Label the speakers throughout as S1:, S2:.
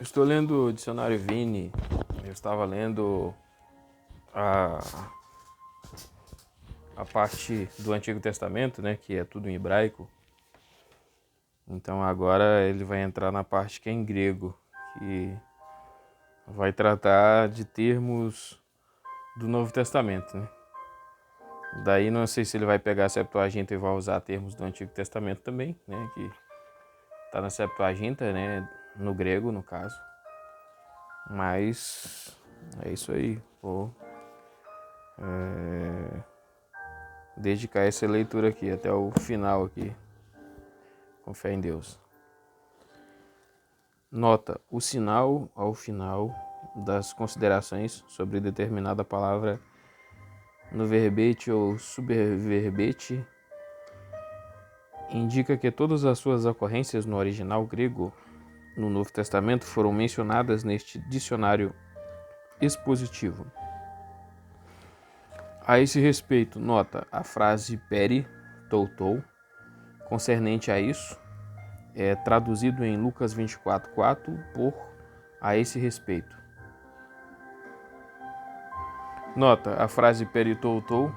S1: Estou lendo o dicionário Vini. Eu estava lendo a, a parte do Antigo Testamento, né, que é tudo em hebraico. Então agora ele vai entrar na parte que é em grego, que vai tratar de termos do Novo Testamento, né? Daí não sei se ele vai pegar a Septuaginta e vai usar termos do Antigo Testamento também, né, que está na Septuaginta, né, no grego no caso. Mas é isso aí. Vou dedicar essa leitura aqui até o final aqui, com fé em Deus. Nota: o sinal ao final das considerações sobre determinada palavra no verbete ou subverbete indica que todas as suas ocorrências no original grego no Novo Testamento foram mencionadas neste dicionário expositivo. A esse respeito, nota: a frase peri, toutou, concernente a isso, é traduzido em Lucas 24:4 por a esse respeito. Nota: a frase peri, toutou,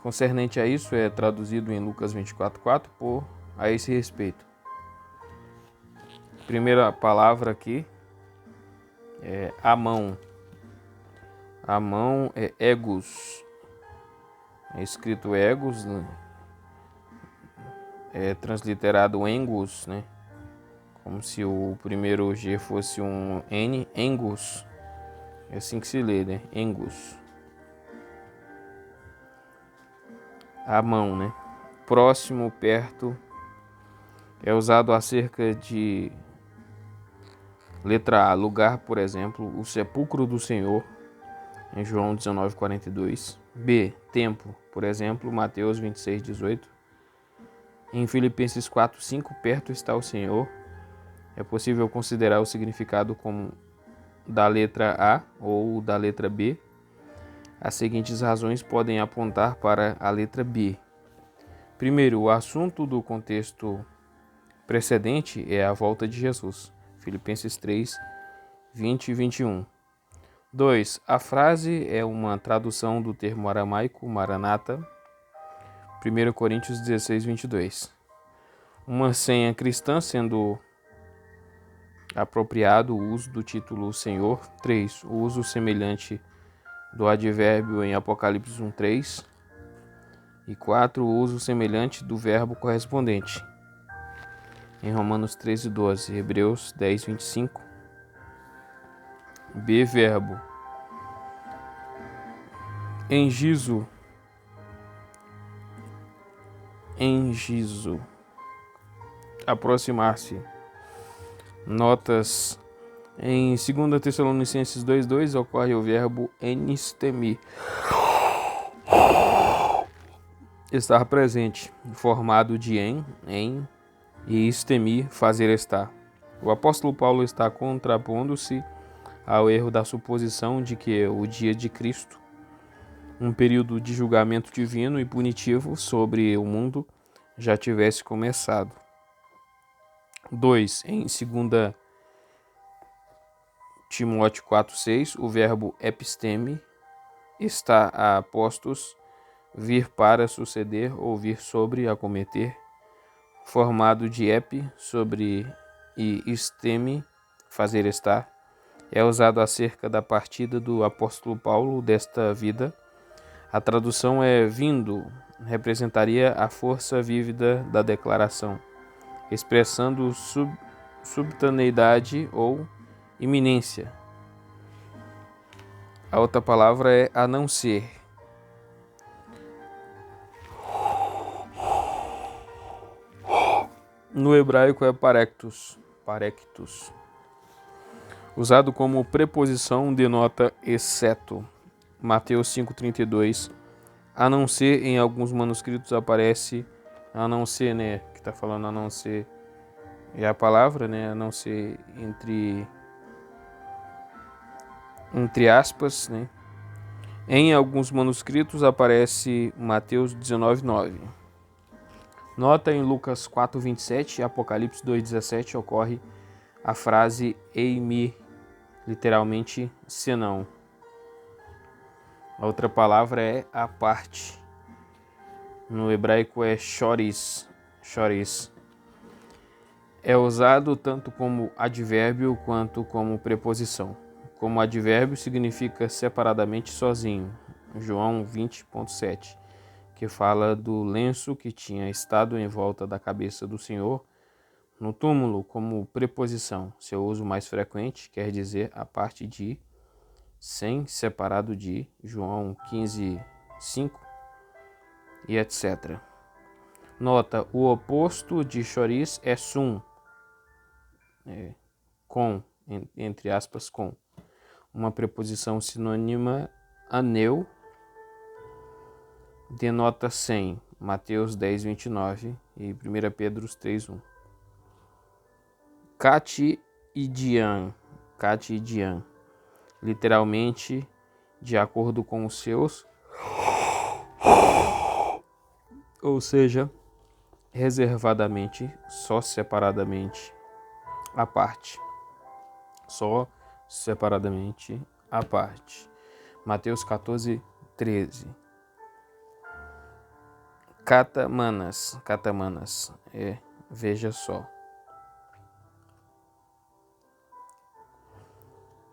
S1: concernente a isso, é traduzido em Lucas 24:4 por a esse respeito. Primeira palavra aqui é a mão. A mão é egos. É escrito egos, né? É transliterado engus, né? Como se o primeiro G fosse um N, engus. É assim que se lê, né? Engus. A mão, né? Próximo, perto. É usado acerca de letra A, lugar, por exemplo, o sepulcro do Senhor, em João 19:42. B, tempo, por exemplo, Mateus 26:18. Em Filipenses 4:5, perto está o Senhor. É possível considerar o significado como da letra A ou da letra B. As seguintes razões podem apontar para a letra B. Primeiro, o assunto do contexto precedente é a volta de Jesus. Filipenses 3:20 e 21. 2. A frase é uma tradução do termo aramaico Maranata. 1 Coríntios 16:22. Uma senha cristã sendo apropriado o uso do título Senhor. 3. O uso semelhante do advérbio em Apocalipse 1:3. E 4. O uso semelhante do verbo correspondente em Romanos 13:12, Hebreus 10:25. B. Verbo. Engizo. Aproximar-se. Notas: em 2 Tessalonicenses 2:2 ocorre o verbo enistemi, estar presente, formado de em, e istemi, fazer estar. O apóstolo Paulo está contrapondo-se ao erro da suposição de que o dia de Cristo, um período de julgamento divino e punitivo sobre o mundo, já tivesse começado. 2. Em 2 Timóteo 4:6, o verbo episteme está a postos, vir para, suceder ou vir sobre, acometer, formado de ep, sobre, e isteme, fazer estar. É usado acerca da partida do apóstolo Paulo desta vida. A tradução é vindo, representaria a força vívida da declaração, expressando subtaneidade ou iminência. A outra palavra é a não ser. No hebraico é parectus, usado como preposição, denota exceto. Mateus 5:32. A não ser, em alguns manuscritos aparece a não ser, né? Que está falando a não ser é a palavra, né? A não ser entre aspas, né? Em alguns manuscritos aparece Mateus 19:9. Nota: em Lucas 4:27 e Apocalipse 2:17 ocorre a frase eimi, literalmente senão. A outra palavra é a parte. No hebraico é choris. Choris. É usado tanto como advérbio quanto como preposição. Como advérbio significa separadamente sozinho. João 20,7, que fala do lenço que tinha estado em volta da cabeça do Senhor no túmulo. Como preposição, seu uso mais frequente quer dizer a parte de, sem, separado de, João 15,5 e etc. Nota, o oposto de choris é sum, com, entre aspas, com. Uma preposição sinônima aneu, denota sem, Mateus 10,29 e 1 Pedro 3,1. Catidian, literalmente, de acordo com os seus, ou seja, reservadamente, só separadamente, à parte. Só separadamente, à parte. Mateus 14,13. Catamanas, veja só.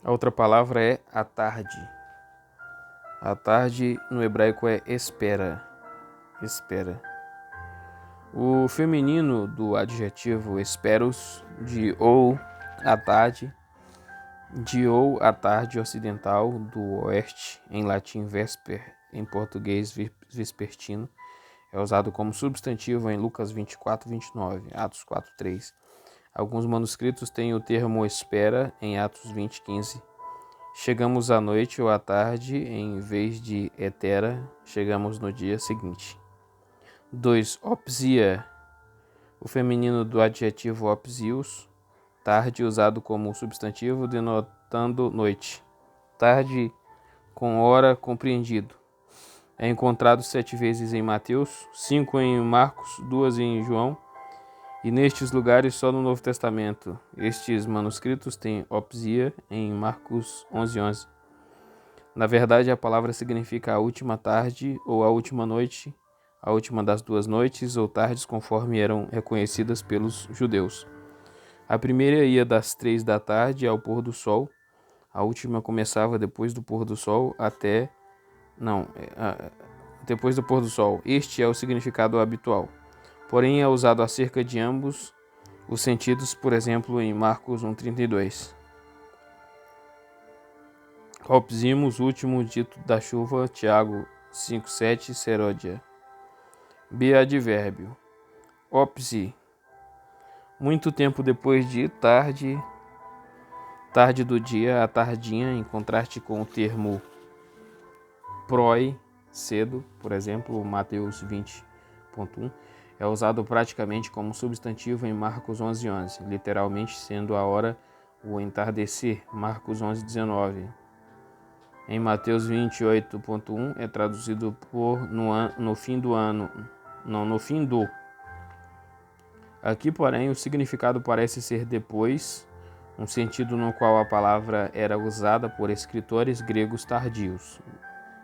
S1: A outra palavra é à tarde. À tarde no hebraico é espera. O feminino do adjetivo esperos, de ou à tarde ocidental do oeste, em latim vesper, em português vespertino, é usado como substantivo em Lucas 24:29, Atos 4:3. Alguns manuscritos têm o termo espera em Atos 20:15. Chegamos à noite ou à tarde, em vez de hetera, chegamos no dia seguinte. 2. Opsia, o feminino do adjetivo opsius, tarde usado como substantivo denotando noite. Tarde com hora compreendido. É encontrado 7 vezes em Mateus, 5 em Marcos, 2 em João, e nestes lugares só no Novo Testamento. Estes manuscritos têm opsia em Marcos 11:11. Na verdade, a palavra significa a última tarde ou a última noite, a última das 2 noites ou tardes conforme eram reconhecidas pelos judeus. A primeira ia das 3 da tarde ao pôr do sol, a última começava depois do pôr do sol depois do pôr do sol. Este é o significado habitual. Porém, é usado acerca de ambos os sentidos, por exemplo, em Marcos 1:32. Opsimos, último dito da chuva, Tiago 5:7, Seródia. B. Advérbio. Opsi. Muito tempo depois de tarde do dia, a tardinha, em contraste com o termo proi, cedo, por exemplo, Mateus 20:1, é usado praticamente como substantivo em Marcos 11:11, literalmente sendo a hora o entardecer, Marcos 11:19. Em Mateus 28:1 é traduzido por no fim do ano, no fim do. Aqui, porém, o significado parece ser depois, um sentido no qual a palavra era usada por escritores gregos tardios.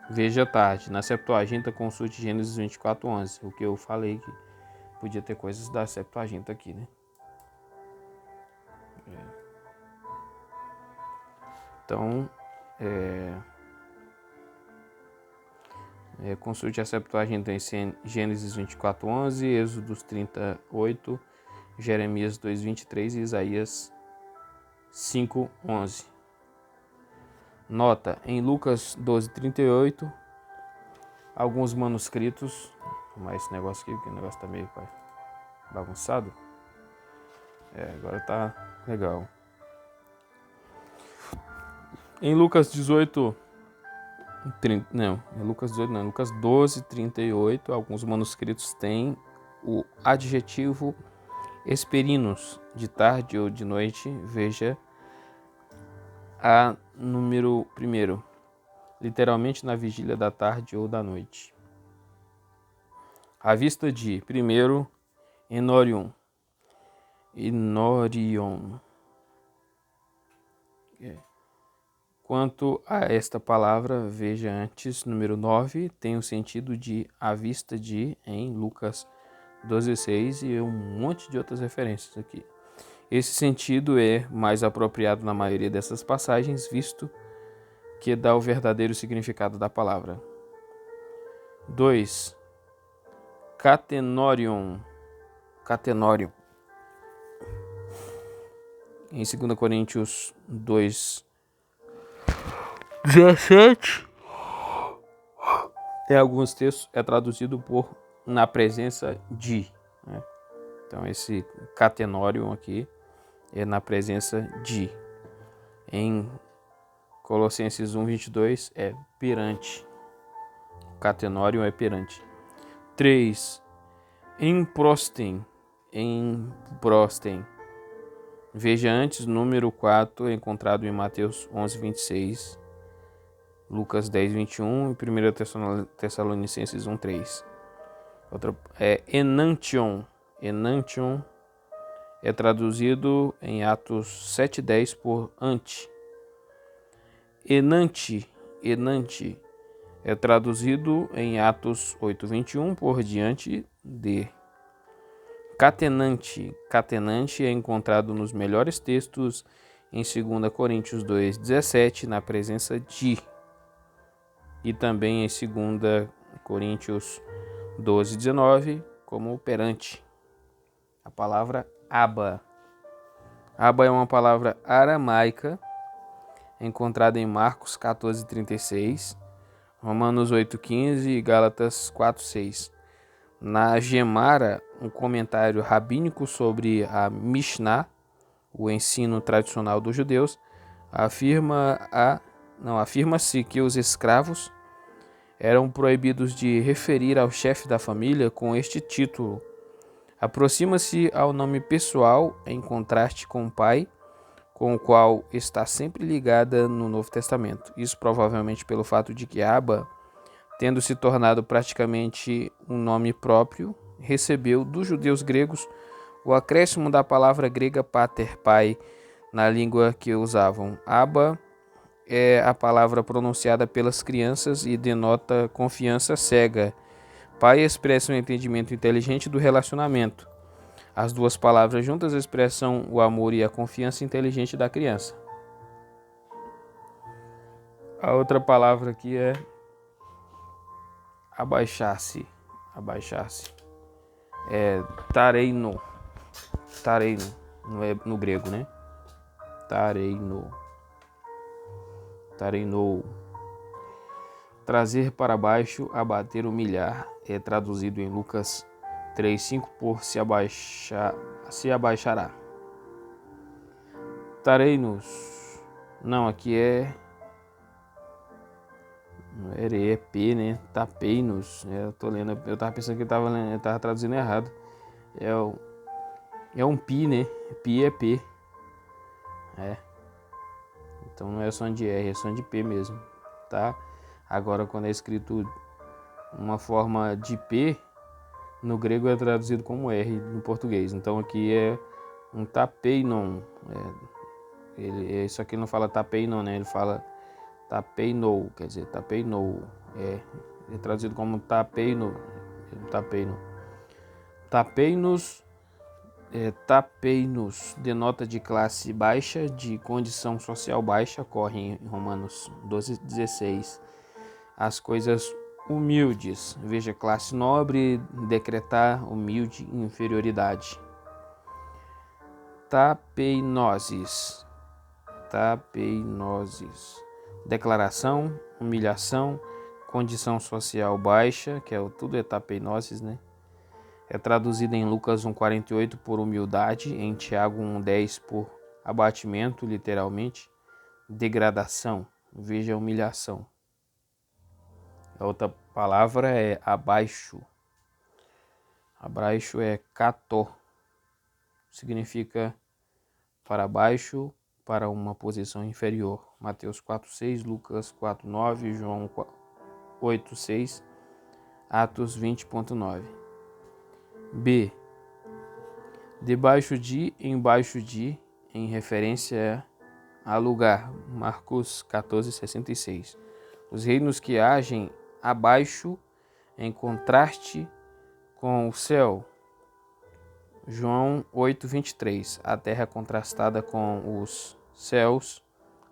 S1: Veja tarde. Na Septuaginta, consulte Gênesis 24:11, o que eu falei que podia ter coisas da Septuaginta aqui, né? Então, consulte a Septuaginta em Gênesis 24:11, Êxodos 38, Jeremias 2:23 e Isaías 5:11. Nota, em Lucas 12:38, alguns manuscritos, vou arrumar esse negócio aqui, porque o negócio tá meio bagunçado. Agora tá legal. Em Lucas 12:38, alguns manuscritos têm o adjetivo esperinos, de tarde ou de noite, veja a número 1, literalmente na vigília da tarde ou da noite. À vista de, primeiro, Enorion, Quanto a esta palavra, veja antes, número 9, tem o sentido de à vista de, em Lucas 12,6 e um monte de outras referências aqui. Esse sentido é mais apropriado na maioria dessas passagens, visto que dá o verdadeiro significado da palavra. 2. Catenorium. Catenorium. Em 2 Coríntios 2, 17, em alguns textos é traduzido por na presença de, né? Então esse catenorium aqui é na presença de. Em Colossenses 1:22 é perante. Catenorium é perante. 3. Emprostem. Emprostem. Veja antes, número 4, encontrado em Mateus 11:26, Lucas 10:21 e 1 Tessalonicenses 1:3. Outra é enantion. Enantion é traduzido em Atos 7:10 por ante. Enante. Enante é traduzido em Atos 8:21 por diante de. Catenante. Catenante é encontrado nos melhores textos em 2 Coríntios 2:17, na presença de. E também em 2 Coríntios 12:19, como perante. A palavra Abba. Abba é uma palavra aramaica encontrada em Marcos 14:36, Romanos 8:15 e Gálatas 4:6. Na Gemara, um comentário rabínico sobre a Mishnah, o ensino tradicional dos judeus, afirma-se que os escravos eram proibidos de referir ao chefe da família com este título. Aproxima-se ao nome pessoal em contraste com o pai, com o qual está sempre ligada no Novo Testamento. Isso provavelmente pelo fato de que Abba, tendo se tornado praticamente um nome próprio, recebeu dos judeus gregos o acréscimo da palavra grega pater, pai, na língua que usavam. Abba é a palavra pronunciada pelas crianças e denota confiança cega. Pai expressa um entendimento inteligente do relacionamento. As duas palavras juntas expressam o amor e a confiança inteligente da criança. A outra palavra aqui é abaixar-se. Abaixar-se. É tareino. Tareino. No grego, né? Tareino. Tareinou. Trazer para baixo, abater, humilhar. É traduzido em Lucas 3:5 por se abaixará. Tareinos. Não, aqui é P, né? Tapeinos. Eu tô lendo, eu tava pensando que eu tava traduzindo errado. É um pi, né? Pi é P. É. Então não é som de R, é som de P mesmo, tá? Agora quando é escrito uma forma de P, no grego é traduzido como R no português. Então aqui é um tapeinon. Isso aqui não fala tapeinon, né? Ele fala tapeinou, quer dizer, tapeinou. É traduzido como tapeino. Tapeino. Tapeinos. Tapeinos denota de classe baixa, de condição social baixa, ocorre em Romanos 12:16. As coisas humildes, veja classe nobre, decretar humilde inferioridade. Tapeinoses. Tapeinoses. Declaração, humilhação, condição social baixa, que tudo é tapeinoses, né? É traduzida em Lucas 1:48 por humildade, em Tiago 1:10 por abatimento, literalmente, degradação, veja humilhação. A outra palavra é abaixo. Abaixo é cató, significa para baixo, para uma posição inferior. Mateus 4:6, Lucas 4:9, João 8:6, Atos 20:9. B. Debaixo de, embaixo de, em referência a lugar. Marcos 14:66. Os reinos que agem abaixo, em contraste com o céu. João 8:23. A terra contrastada com os céus.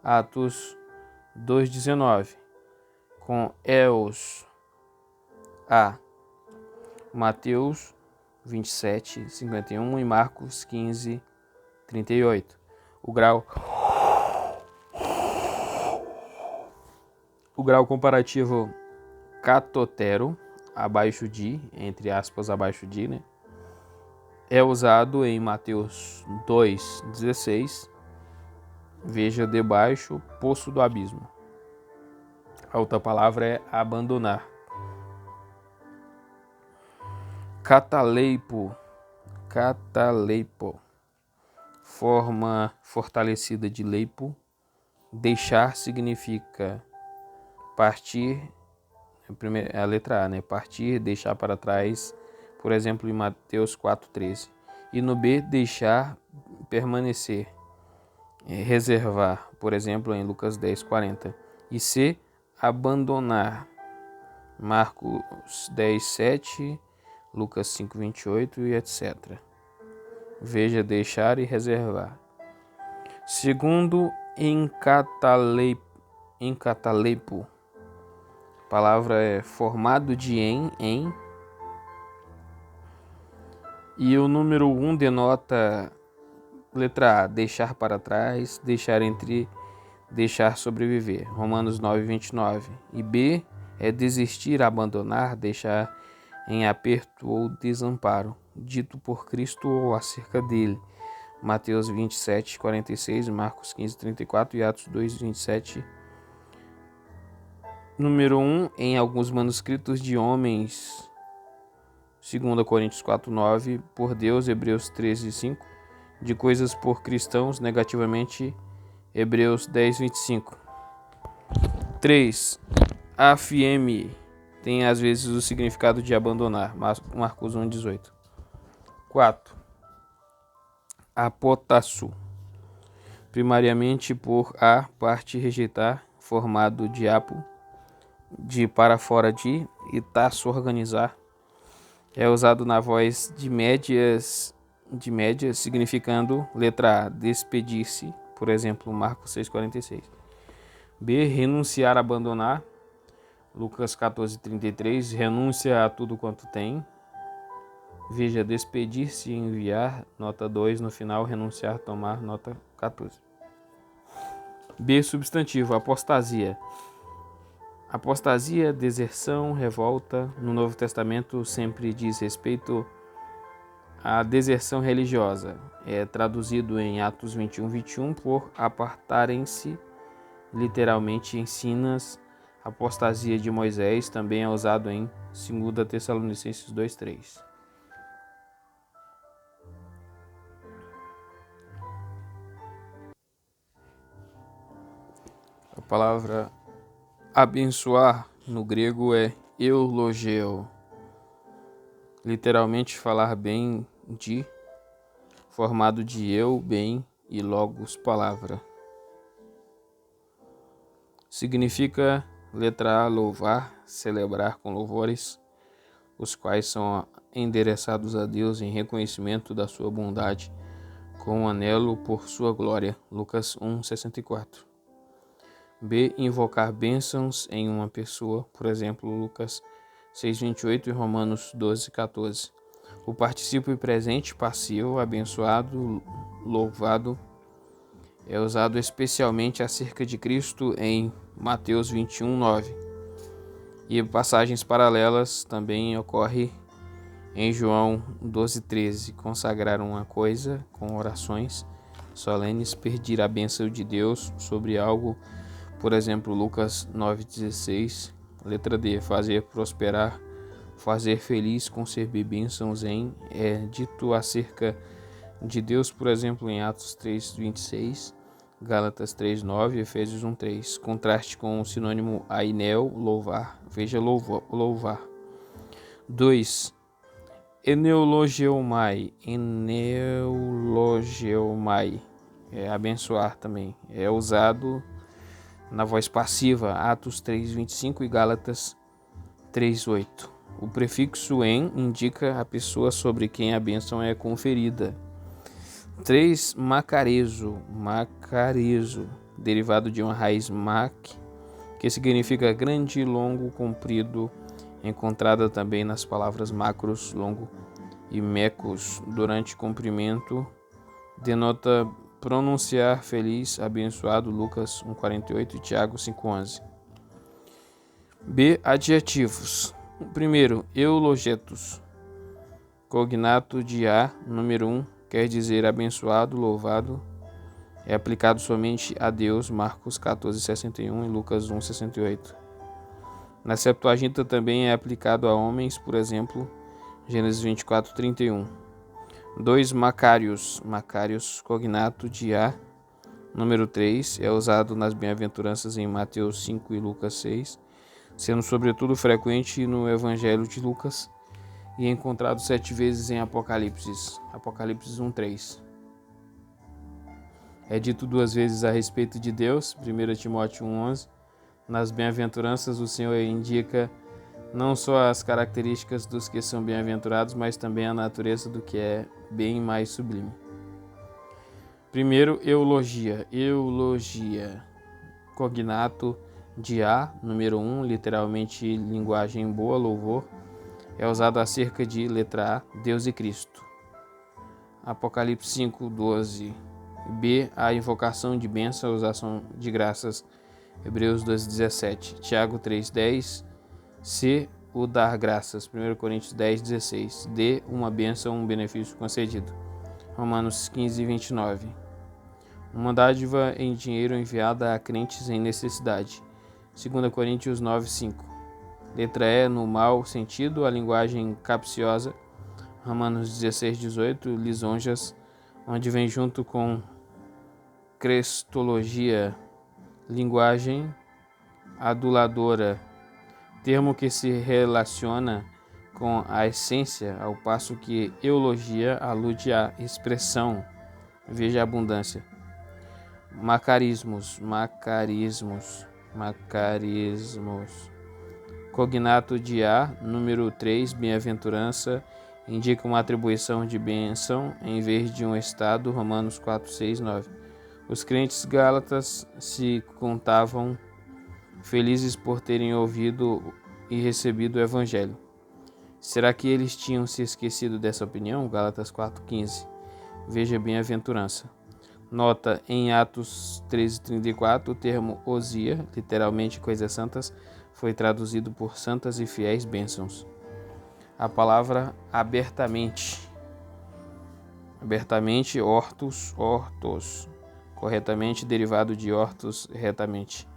S1: Atos 2:19. Com Eos. A. Mateus 27:51 e Marcos 15:38. O grau comparativo catotero, abaixo de, entre aspas, abaixo de, né? É usado em Mateus 2:16. Veja debaixo, poço do abismo. A outra palavra é abandonar. Cataleipo. Forma fortalecida de leipo. Deixar significa partir, a letra A, né? Partir, deixar para trás, por exemplo, em Mateus 4:13. E no B, deixar, permanecer, reservar, por exemplo, em Lucas 10:40. E C, abandonar, Marcos 10:7, Lucas 5:28 e etc. Veja deixar e reservar. Segundo, encataleipo. A palavra é formado de em. E o número 1 denota letra A, deixar para trás, deixar entre, deixar sobreviver. Romanos 9:29. E B é desistir, abandonar, deixar em aperto ou desamparo, dito por Cristo ou acerca dele. Mateus 27:46, Marcos 15:34 e Atos 2:27. Número 1, em alguns manuscritos de homens, 2 Coríntios 4:9, por Deus, Hebreus 13:5, de coisas por cristãos, negativamente, Hebreus 10:25. 3. Afm tem às vezes o significado de abandonar, Marcos 1:18. 4. Apotasso, primariamente por a, parte rejeitar, formado de apo, de para fora de, e taço, organizar. É usado na voz de médias, significando letra A, despedir-se, por exemplo, Marcos 6:46. B, renunciar, abandonar, Lucas 14:33, renúncia a tudo quanto tem. Veja, despedir-se, enviar, nota 2, no final, renunciar, tomar, nota 14. B, substantivo, apostasia. Apostasia, deserção, revolta, no Novo Testamento sempre diz respeito à deserção religiosa. É traduzido em Atos 21:21 por apartarem-se, literalmente ensinas. Apostasia de Moisés também é usado em 2 Tessalonicenses 2:3. A palavra abençoar no grego é eulogeo, literalmente falar bem de, formado de eu, bem, e logos, palavra. Significa, letra A, louvar, celebrar com louvores, os quais são endereçados a Deus em reconhecimento da sua bondade, com um anelo por sua glória. Lucas 1:64. B, invocar bênçãos em uma pessoa, por exemplo, Lucas 6:28 e Romanos 12:14. O particípio presente passivo, abençoado, louvado, é usado especialmente acerca de Cristo em Mateus 21:9. E passagens paralelas também ocorrem em João 12:13. Consagrar uma coisa com orações solenes, pedir a bênção de Deus sobre algo, por exemplo, Lucas 9:16, letra D, fazer prosperar, fazer feliz, conceber bênçãos em, é dito acerca de Deus, por exemplo, em Atos 3:26, Gálatas 3:9, Efésios 1:3. Contraste com o sinônimo ainel, louvar. Veja louvar. 2. Eneulogeomai. abençoar também. É usado na voz passiva, Atos 3:25 e Gálatas 3:8. O prefixo em indica a pessoa sobre quem a bênção é conferida. 3. Macarezo, derivado de uma raiz mac, que significa grande, longo, comprido, encontrada também nas palavras macros, longo, e mecos, durante comprimento, denota pronunciar feliz, abençoado, Lucas 1:48 e Tiago 5:11. B. Adjetivos. Primeiro, eulogetos. Cognato de a, número 1, quer dizer abençoado, louvado. É aplicado somente a Deus, Marcos 14:61 e Lucas 1:68. Na Septuaginta também é aplicado a homens, por exemplo, Gênesis 24:31. 2. Macários. Cognato de a, número 3, é usado nas bem-aventuranças em Mateus 5 e Lucas 6, sendo sobretudo frequente no Evangelho de Lucas e encontrado 7 vezes em Apocalipse 1:3. É dito 2 vezes a respeito de Deus, 1 Timóteo 1:11. Nas bem-aventuranças, o Senhor indica não só as características dos que são bem-aventurados, mas também a natureza do que é bem mais sublime. Primeiro, eulogia. Cognato de a, número 1, literalmente linguagem boa, louvor, é usado acerca de, letra A, Deus e Cristo. Apocalipse 5:12. B. A invocação de bênção, usação de graças, Hebreus 12:17. Tiago 3:10. C. O dar graças, 1 Coríntios 10:16. D. Uma bênção, um benefício concedido, Romanos 15:29. Uma dádiva em dinheiro enviada a crentes em necessidade, 2 Coríntios 9:5. Letra E, no mau sentido, a linguagem capciosa, Romanos 16:18, lisonjas, onde vem junto com crestologia, linguagem aduladora, termo que se relaciona com a essência, ao passo que eulogia alude à expressão, veja a abundância. Macarismos. Cognato de a, número 3, bem-aventurança, indica uma atribuição de bênção em vez de um estado, Romanos 4:6-9. Os crentes gálatas se contavam felizes por terem ouvido e recebido o evangelho. Será que eles tinham se esquecido dessa opinião? Gálatas 4:15. Veja bem-aventurança. Nota: em Atos 13:34, o termo ousia, literalmente coisas santas, foi traduzido por santas e fiéis bênçãos. A palavra abertamente, ortos, corretamente derivado de ortos, retamente.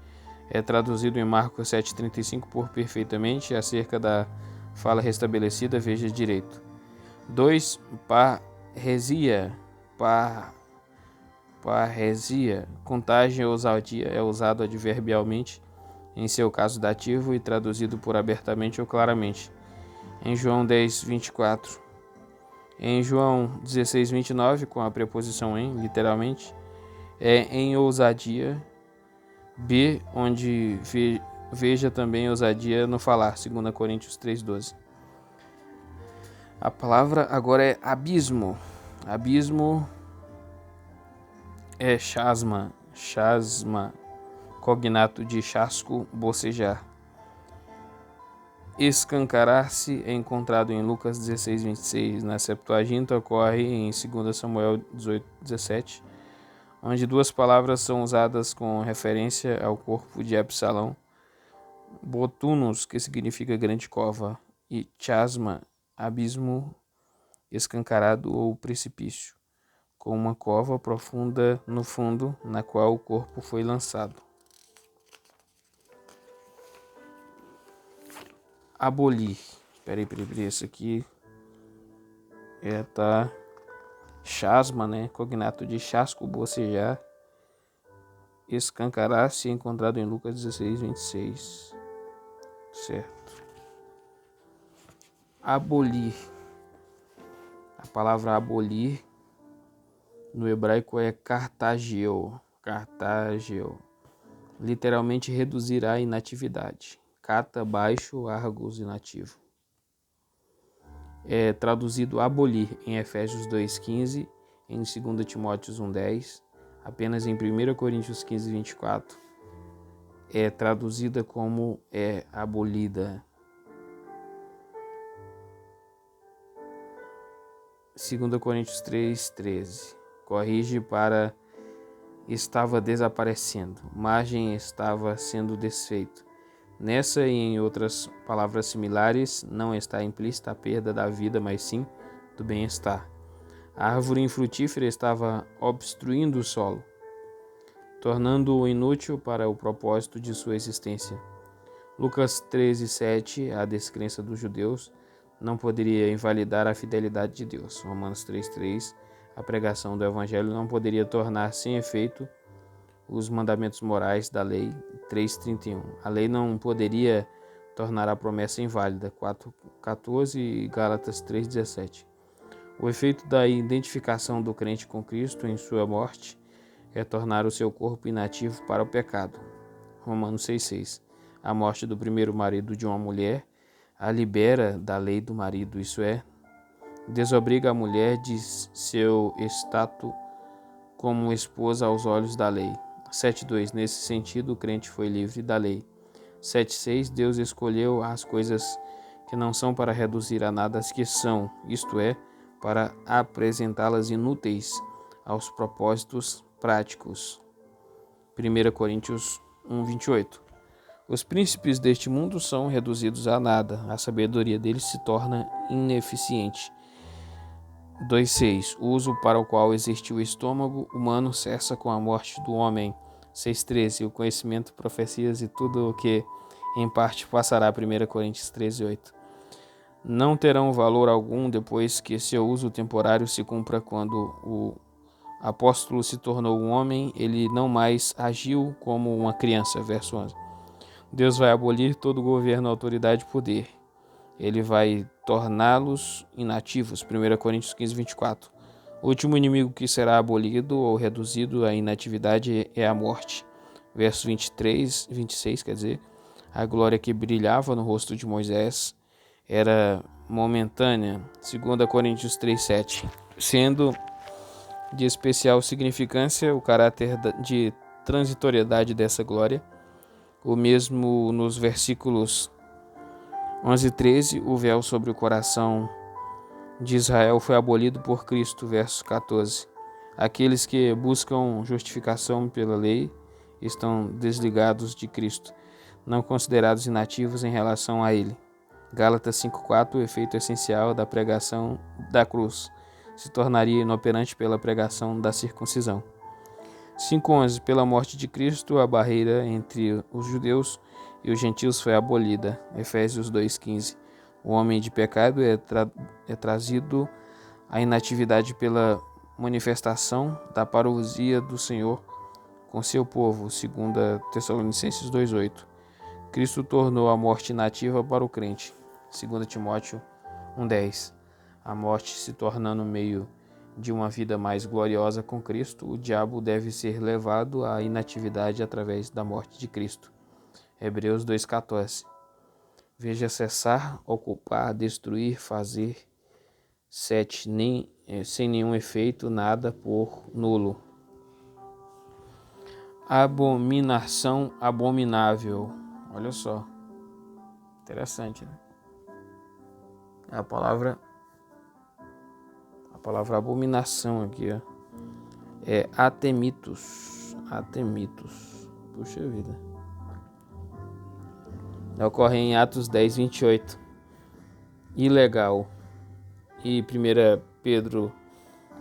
S1: É traduzido em Marcos 7:35 por perfeitamente, acerca da fala restabelecida, veja direito. 2. Parresia, contagem ou ousadia, é usado adverbialmente, em seu caso dativo, e traduzido por abertamente ou claramente, em João 10:24. Em João 16:29, com a preposição em, literalmente, é em ousadia. B, onde veja também ousadia no falar, 2 Coríntios 3:12. A palavra agora é abismo. Abismo é chasma, cognato de chasco, bocejar. Escancarar-se é encontrado em Lucas 16:26. Na Septuaginta ocorre em 2 Samuel 18:17, onde 2 palavras são usadas com referência ao corpo de Absalão: botunos, que significa grande cova, e chasma, abismo escancarado ou precipício, com uma cova profunda no fundo, na qual o corpo foi lançado. Abolir. Peraí, esse aqui tá chasma, né? Cognato de chasco, bocejar. Escancarar-se, encontrado em Lucas 16:26. Certo. Abolir. A palavra abolir no hebraico é cartageu, literalmente reduzir a inatividade. Cata, baixo, argos, inativo. É traduzido abolir em Efésios 2,15, em 2 Timóteos 1,10, apenas em 1 Coríntios 15, 24. É traduzida como abolida. 2 Coríntios 3,13. Corrige para estava desaparecendo, margem estava sendo desfeito. Nessa e em outras palavras similares, não está implícita a perda da vida, mas sim do bem-estar. A árvore infrutífera estava obstruindo o solo, tornando-o inútil para o propósito de sua existência. Lucas 13:7, a descrença dos judeus não poderia invalidar a fidelidade de Deus. Romanos 3:3, a pregação do evangelho não poderia tornar sem efeito os mandamentos morais da lei. 3:31, a lei não poderia tornar a promessa inválida. 4:14 e Gálatas 3:17. O efeito da identificação do crente com Cristo em sua morte é tornar o seu corpo inativo para o pecado. Romanos 6:6. A morte do primeiro marido de uma mulher a libera da lei do marido, isso é, desobriga a mulher de seu status como esposa aos olhos da lei. 7:2. Nesse sentido, o crente foi livre da lei. 7:6. Deus escolheu as coisas que não são para reduzir a nada as que são, isto é, para apresentá-las inúteis aos propósitos práticos. 1 Coríntios 1:28. Os príncipes deste mundo são reduzidos a nada, a sabedoria deles se torna ineficiente. 2:6. O uso para o qual existe o estômago humano cessa com a morte do homem. 6:13. O conhecimento, profecias e tudo o que em parte passará. 1 Coríntios 13:8. Não terão valor algum depois que seu uso temporário se cumpra. Quando o apóstolo se tornou um homem, ele não mais agiu como uma criança. Verso 11. Deus vai abolir todo governo, autoridade e poder. Ele vai torná-los inativos. 1 Coríntios 15:24. O último inimigo que será abolido ou reduzido à inatividade é a morte. Verso 26, quer dizer, a glória que brilhava no rosto de Moisés era momentânea. 2 Coríntios 3:7. Sendo de especial significância o caráter de transitoriedade dessa glória. O mesmo nos versículos 11 e 13, o véu sobre o coração de Israel foi abolido por Cristo. Verso 14. Aqueles que buscam justificação pela lei estão desligados de Cristo, não considerados inativos em relação a ele. Gálatas 5:4, o efeito essencial da pregação da cruz se tornaria inoperante pela pregação da circuncisão. 5:11. Pela morte de Cristo, a barreira entre os judeus e os gentios foi abolida. Efésios 2:15. O homem de pecado é trazido à inatividade pela manifestação da parousia do Senhor com seu povo. 2 Tessalonicenses 2:8. Cristo tornou a morte inativa para o crente. 2 Timóteo 1:10. A morte se tornando meio de uma vida mais gloriosa com Cristo, o diabo deve ser levado à inatividade através da morte de Cristo. Hebreus 2:14. Veja cessar, ocupar, destruir, fazer. 7. Sem nenhum efeito, nada por nulo. Abominação, abominável. Olha só. Interessante, né? A palavra abominação aqui, ó, é atemitos. Puxa vida. Ocorre em Atos 10:28. Ilegal. E 1 Pedro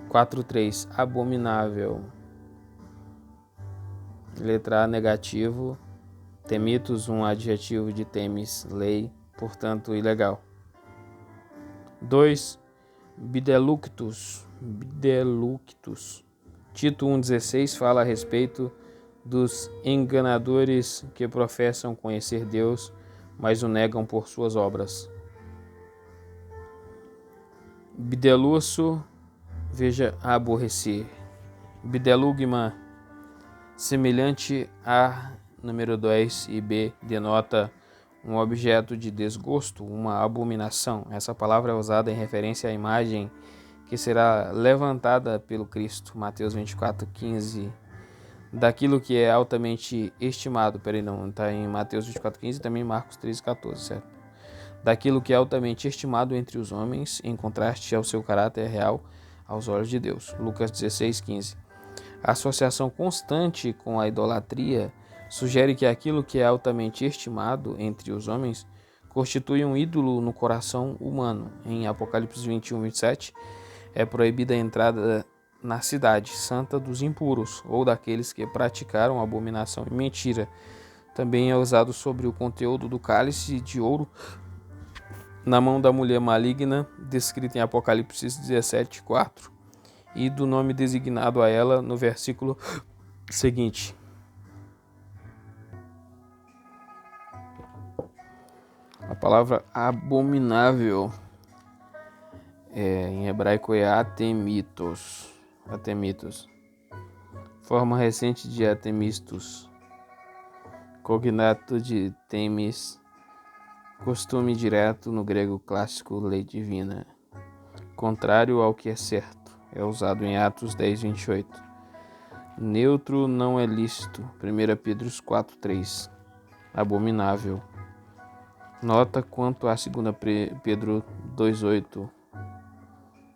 S1: 4:3. Abominável. Letra A, negativo. Temitos, um adjetivo de temes, lei, portanto, ilegal. 2. Bideluctus. Tito 1:16 fala a respeito dos enganadores que professam conhecer Deus, mas o negam por suas obras. Bideluço, veja aborrecer. Bdelugma, semelhante a número 2, e B denota um objeto de desgosto, uma abominação. Essa palavra é usada em referência à imagem que será levantada pelo Cristo. Mateus 24:15. Daquilo que é altamente estimado. Peraí, não, está em Mateus 24:15 e também Marcos 13:14, certo? Daquilo que é altamente estimado entre os homens, em contraste ao seu caráter real aos olhos de Deus. Lucas 16:15. A associação constante com a idolatria sugere que aquilo que é altamente estimado entre os homens constitui um ídolo no coração humano. Em Apocalipse 21:27, é proibida a entrada na cidade santa dos impuros ou daqueles que praticaram abominação e mentira. Também é usado sobre o conteúdo do cálice de ouro na mão da mulher maligna, descrita em Apocalipse 17:4, e do nome designado a ela no versículo seguinte. A palavra abominável em hebraico é atemitos. Forma recente de atemistos. Cognato de temis. Costume direto no grego clássico, lei divina. Contrário ao que é certo. É usado em Atos 10:28. Neutro não é lícito. 1 Pedro 4:3. Abominável. Nota quanto a 2 Pedro 2:8.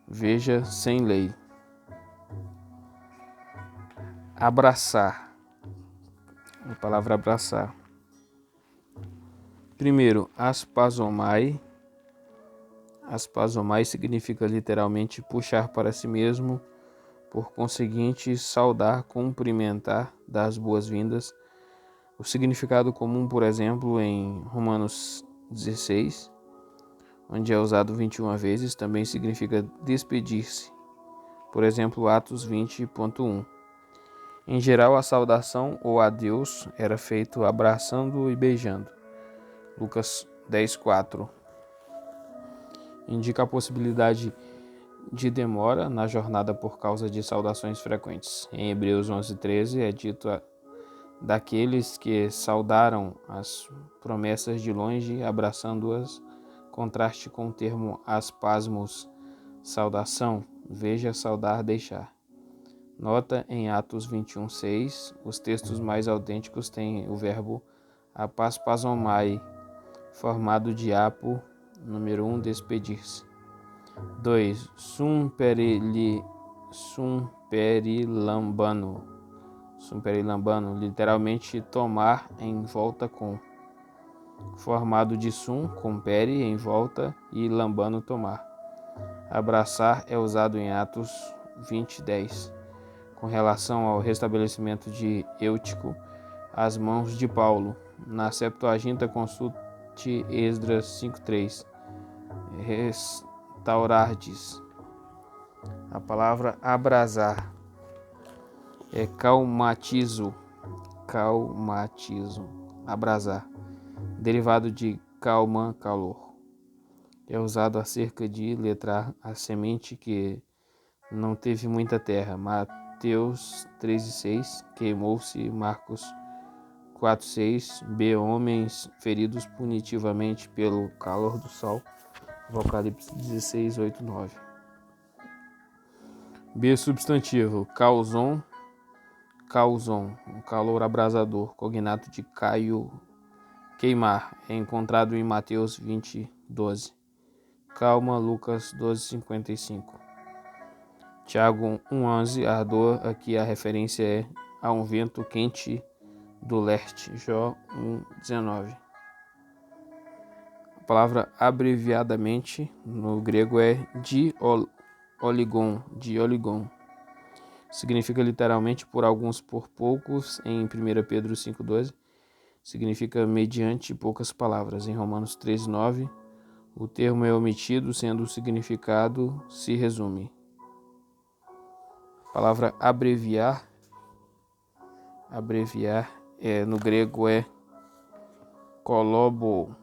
S1: Veja, sem lei. Abraçar. A palavra abraçar. Primeiro, aspazomai. Aspazomai significa literalmente puxar para si mesmo, por conseguinte, saudar, cumprimentar, dar as boas-vindas. O significado comum, por exemplo, em Romanos 16, onde é usado 21 vezes, também significa despedir-se. Por exemplo, Atos 20:1. Em geral, a saudação ou adeus era feito abraçando e beijando. Lucas 10:4. Indica a possibilidade de demora na jornada por causa de saudações frequentes. Em Hebreus 11:13 é dito daqueles que saudaram as promessas de longe, abraçando-as, contraste com o termo aspasmos, saudação, veja, saudar, deixar. Nota em Atos 21:6, os textos mais autênticos têm o verbo apaspazomai, formado de apo, número 1, despedir-se. 2. Sumperilambano, literalmente tomar em volta com. Formado de sum, com peri, em volta, e lambano, tomar. Abraçar é usado em Atos 20:10, com relação ao restabelecimento de Eutico às mãos de Paulo. Na Septuaginta, consulte Esdras 5:3. Restaurardes. A palavra abrasar é calmatizo, abrasar, derivado de calma, calor. É usado acerca de letrar a semente que não teve muita terra. Mateus 13:6, queimou-se. Marcos 4:6, B, homens feridos punitivamente pelo calor do sol. Apocalipse 16:8-9. B, substantivo, causam, um calor abrasador, cognato de caio, queimar, é encontrado em Mateus 20:12. Calma, Lucas 12:55. Tiago 1:11, ardor, aqui a referência é a um vento quente do leste. Jó 1:19. A palavra abreviadamente no grego é dioligon. Significa literalmente por alguns, por poucos, em 1 Pedro 5:12. Significa mediante poucas palavras. Em Romanos 13:9, o termo é omitido, sendo o significado se resume. A palavra abreviar no grego é kolobou.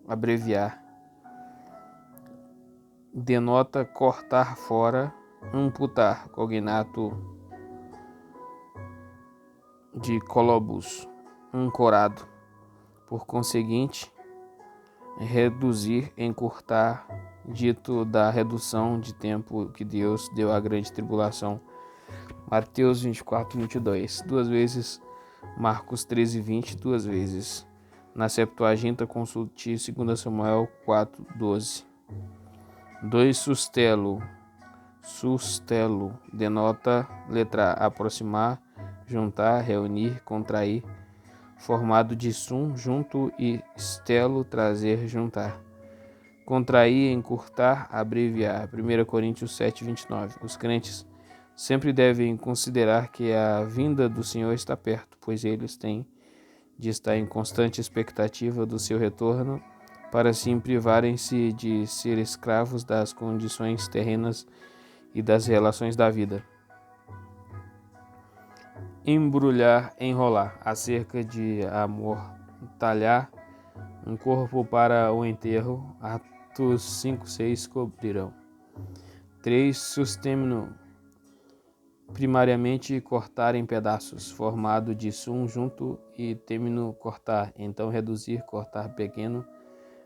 S1: Abreviar. denota cortar fora, amputar, cognato de colobus, ancorado. Por conseguinte, reduzir, encurtar, dito da redução de tempo que Deus deu à grande tribulação. Mateus 24, 22, duas vezes. Marcos 13, 20, duas vezes. Na Septuaginta, consulte 2 Samuel 4, 12. 2. Sustelo denota letra A, aproximar, juntar, reunir, contrair, formado de sum, junto, e stelo, trazer, juntar. Contrair, encurtar, abreviar. 1 Coríntios 7, 29. Os crentes sempre devem considerar que a vinda do Senhor está perto, pois eles têm de estar em constante expectativa do seu retorno, para assim privarem-se de ser escravos das condições terrenas e das relações da vida. Embrulhar, enrolar, acerca de amortalhar um corpo para o enterro. Atos 5, 6 cobrirão. 3. Sustemino, primariamente cortar em pedaços, formado de sum, junto, e temino, cortar, então reduzir, cortar pequeno,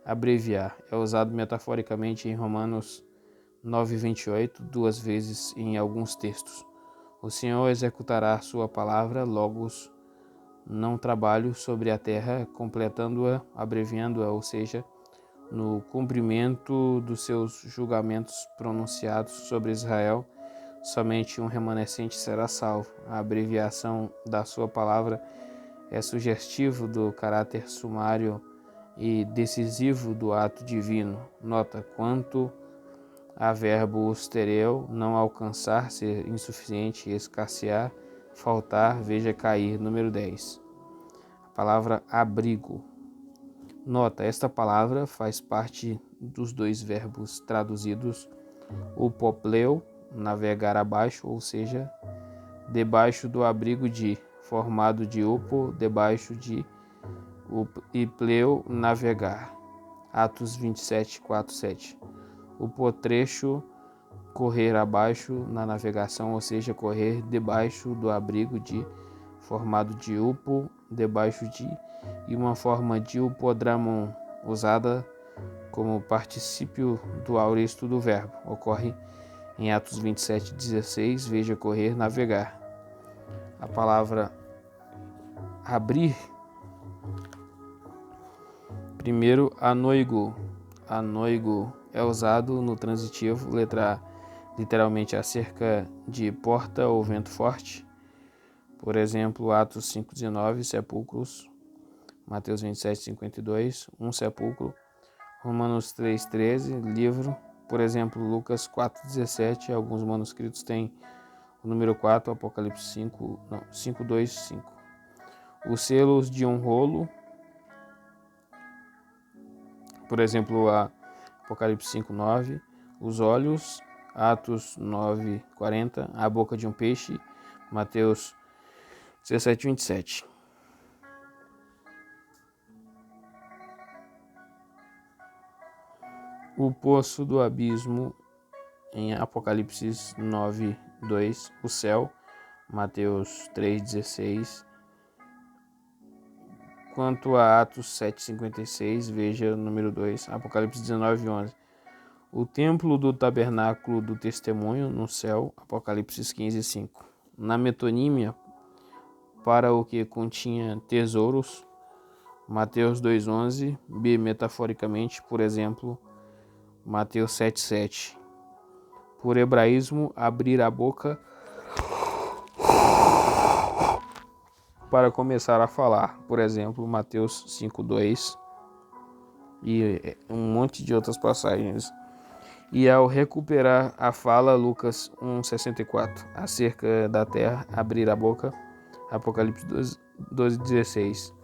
S1: abreviar. É usado metaforicamente em Romanos 9, 28, duas vezes em alguns textos. O Senhor executará sua palavra, logos, não trabalho, sobre a terra, completando-a, abreviando-a, ou seja, no cumprimento dos seus julgamentos pronunciados sobre Israel, somente um remanescente será salvo. A abreviação da sua palavra é sugestivo do caráter sumário e decisivo do ato divino. Nota: quanto a verbo ustereu, não alcançar, ser insuficiente, escassear, faltar, veja cair. Número 10. A palavra abrigo. Nota: esta palavra faz parte dos dois verbos traduzidos upopleu, navegar abaixo, ou seja, debaixo do abrigo de, formado de upo, debaixo de, e pleu, navegar. Atos 27, 4, 7. Upotrecho, correr abaixo na navegação, ou seja, correr debaixo do abrigo de, formado de upo, debaixo de, e uma forma de upodramon, usada como particípio do auristo do verbo. Ocorre em Atos 27, 16, veja correr, navegar. A palavra abrir, primeiro, anoigo. Anoigo é usado no transitivo, letra A, literalmente acerca de porta ou vento forte. Por exemplo, Atos 5, 19, sepulcros. Mateus 27, 52, um sepulcro. Romanos 3, 13, livro. Por exemplo, Lucas 4, 17, alguns manuscritos têm o número 4, Apocalipse 5, 2, 5. Os selos de um rolo, por exemplo, Apocalipse 5, 9. Os olhos, Atos 9, 40. A boca de um peixe, Mateus 17, 27. O poço do abismo, em Apocalipse 9, 2. O céu, Mateus 3, 16. Quanto a Atos 7, 56, veja o número 2, Apocalipse 19, 11. O templo do tabernáculo do testemunho no céu, Apocalipse 15, 5. Na metonímia, para o que continha tesouros, Mateus 2, 11. B, metaforicamente, por exemplo, Mateus 7, 7. Por hebraísmo, abrir a boca para começar a falar, por exemplo, Mateus 5, 2 e um monte de outras passagens. E ao recuperar a fala, Lucas 1, 64, acerca da terra, abrir a boca, Apocalipse 12, 16.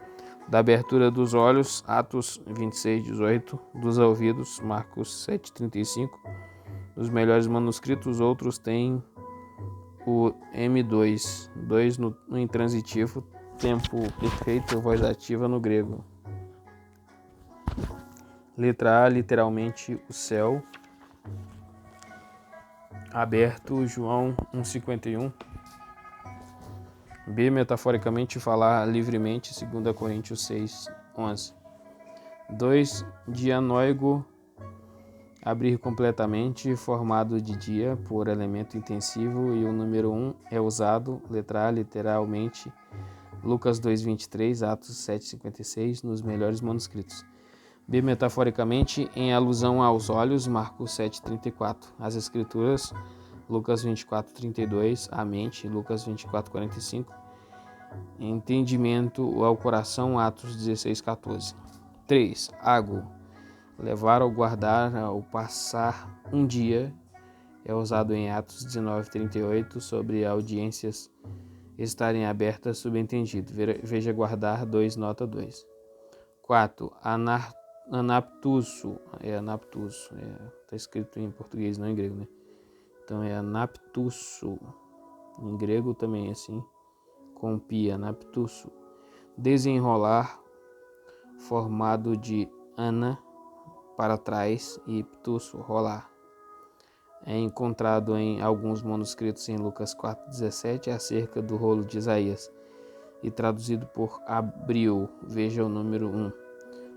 S1: Da abertura dos olhos, Atos 26, 18. Dos ouvidos, Marcos 7, 35. Nos melhores manuscritos, outros têm o M2, 2 no intransitivo, tempo perfeito, voz ativa no grego. Letra A, literalmente o céu. aberto, João 1,51. B, metaforicamente, falar livremente, 2 Coríntios 6,11. 2, dianóigo, abrir completamente, formado de dia, por elemento intensivo, e o número 1 é usado, letra A, literalmente, Lucas 2,23, Atos 7,56, nos melhores manuscritos. B, metaforicamente, em alusão aos olhos, Marcos 7,34. As escrituras, Lucas 24,32, a mente, Lucas 24,45. Entendimento ao coração, Atos 16,14. 3. Água, levar ou guardar ou passar um dia, é usado em Atos 19,38, sobre audiências estarem abertas, subentendido. Veja guardar 2, nota 2. 4. Anaptuso, tá escrito em português, não em grego, né? Então é anaptuso, em grego também é assim, com pia, anaptuso. Desenrolar, formado de ana, para trás, e ptuso, rolar. É encontrado em alguns manuscritos em Lucas 4,17 acerca do rolo de Isaías e traduzido por Abril, veja o número 1.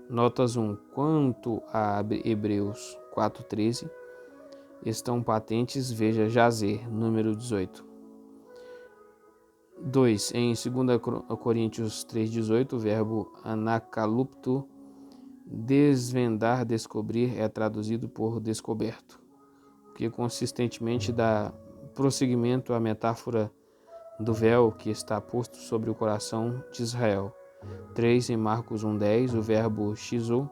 S1: Notas 1. Quanto a Hebreus 4,13 estão patentes, veja Jazer, número 18. 2. Em 2 Coríntios 3,18, o verbo anakalupto, desvendar, descobrir, é traduzido por descoberto, que consistentemente dá prosseguimento à metáfora do véu que está posto sobre o coração de Israel. 3. Em Marcos 1,10, o verbo xizo,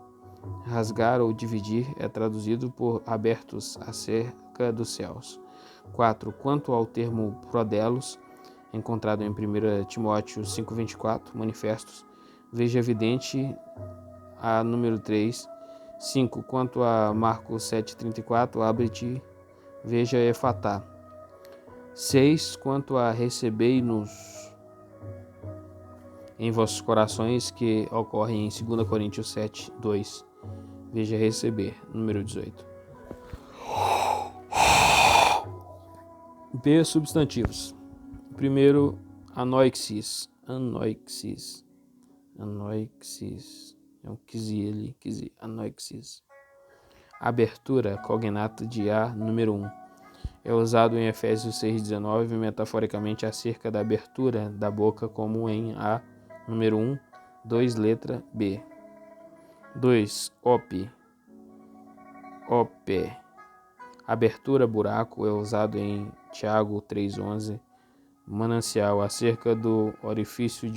S1: rasgar ou dividir, é traduzido por abertos acerca dos céus. 4. Quanto ao termo prodelos, encontrado em 1 Timóteo 5,24, manifestos, veja evidente a número 3. 5. Quanto a Marcos 7,34, abre-te, veja efatá. 6. Quanto a recebei-nos em vossos corações, que ocorre em 2 Coríntios 7,2, veja receber, número 18. B. Substantivos. Primeiro, anoixis. É um quisi ali, anoixis. Abertura, cognato de A, número 1. É usado em Efésios 6,19, metaforicamente acerca da abertura da boca, como em A, número 1, 2, letra B. 2. Ope. Abertura, buraco, é usado em Tiago 3,11, manancial, acerca do orifício de